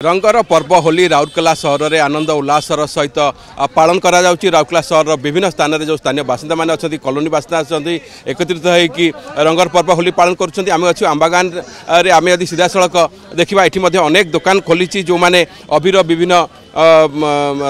रंगर पर्व होली राउरकेला सहर में आनंद उल्लासर सहित पालन करा जाउची। राउरकेला सहर विभिन्न स्थान में जो स्थानीय बासिंदा मैंने अच्छा कॉलोनी बासिंदा अच्छा एकत्रित होगी रंगर पर्व होली पालन करुँच। आम अच्छे आंबागान आम यदि सीधा सड़क देखा ये अनेक दुकान खोली जो मैंने अबीर विभिन्न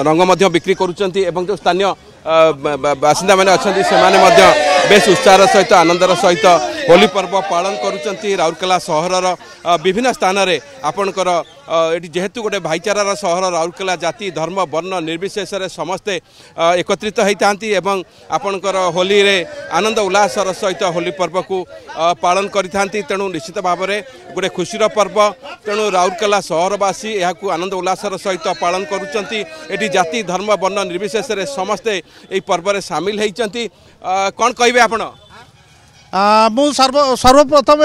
रंग बिक्री करुँच। जो स्थानीय बासिंदा मैंने अच्छा से बेस उत्साह सहित आनंदर सहित होली पर्व पालन करुँच। राउरकेला सहर विभिन्न स्थान में आपणकर ये जेहेतु गोटे भाईचारार सहर राउरकेला जाति धर्म वर्ण निर्विशेष समस्ते एकत्रित होता आपणकर होली रे आनंद उल्लासर सहित होली पर्व को पालन करिथांती। तेणु निश्चित भाव में गोटे खुशीर पर्व। तेणु राउरकेला सहरवासी यह आनंद उल्लासर सहित पालन करुँच। ये जाति धर्म वर्ण निर्विशेष समस्ते यही पर्व में सामिल होती। कौन कहे आपण? मु सर्वप्रथम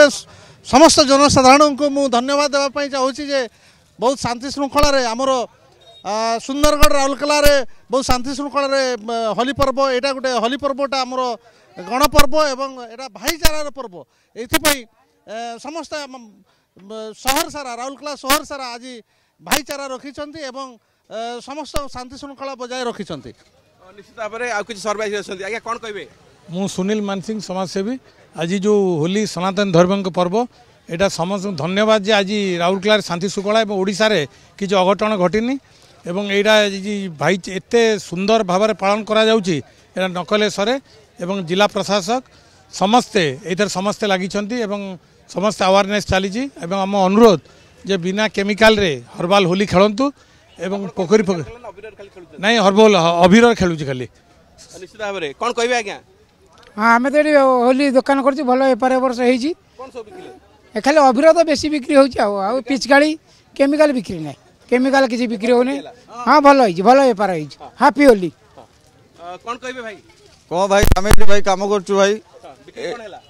समस्त जनसाधारण को मु धन्यवाद देवाई चाहूँगी जे बहुत शांति श्रृंखला आमर सुंदरगढ़ राउरकेला बहुत शांति श्रृंखला होली पर्व यहाँ गोटे होली पर्वटा आमर गणपर्व एवं यहाँ भाईचारार पर्व। ये समस्त सहर सारा राउरकेला सहर सारा आज भाईचारा रखिंट एवं समस्त शांति श्रृंखला बजाय रखिंट। निश्चित भाव में आज सर्वे आज्ञा कौन कहे? मु सुनील मानसिंह समाजसेवी। आज जो होली सनातन धर्म पर्व यहाँ समस्त धन्यवाद जे आज राउरकेला शांति श्रृंखला और ओडिशा रे किसी अघटन घटिनी एवं यहाँ भाई एत सुंदर भाव में पालन करा जाउची। एटा नकलेश्वरे एवं जिला प्रशासक समस्ते इधर समस्ते लगी समस्त अवेयरनेस चली। आम अनुरोध जे बिना केमिकल रे हर्बाल होली खेलतु एवं पोखरी नहीं हर्बल अबीर खेलुँ खाली। निश्चित भाव में कौन कहे आज्ञा? हाँ आम तो ये होली दुकान कर भल बेपार वर्ष हो खाली अबीर तो बेसी बिक्री हो पिचकाड़ी केमिकल बिक्री ना केमिकल किसी बिक्री होनी। हाँ भल बेपार हैप्पी होली। कौन कहे भाई? कौन भाई आम भाई कम कर भाई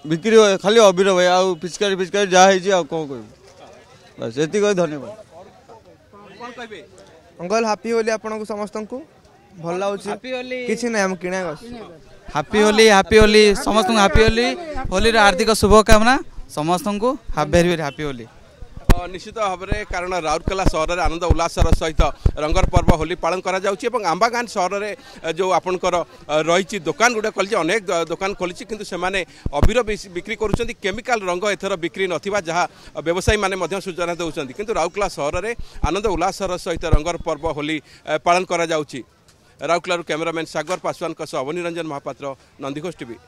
बिक्री खाली अबीर भाई आ पिचकारी पिचकारी जहाँ कौन कह बस ये धन्यवाद। अंकल हैप्पी होली आपन समस्त को भल लगे किसी ना हम किना हैप्पी होली समस्त हैप्पी होली होली हार्दिक शुभकामना समस्त को वेरी वेरी हैप्पी होली। निश्चित भाव में कारण राउरकेला सहर में आनंद उल्लासर सहित रंगर पर्व होली पालन करा जाउची। आंबागान सहर में जो आपणकर रही दुकान गुड़ा खोली अनेक दुकान खोली किंतु से माने अबीर बिक्री करुँच। केमिकल रंग एथर बिक्री नथिबा जहाँ व्यवसायी माने सूचना देउछंती किंतु राउरकेला सहर में आनंद उल्लासर सहित रंगर पर्व होली पालन करा जाउची। राउरकेला कैमरामैन सागर पासवान अवनी रंजन महापात्र नंदीघोष टीवी।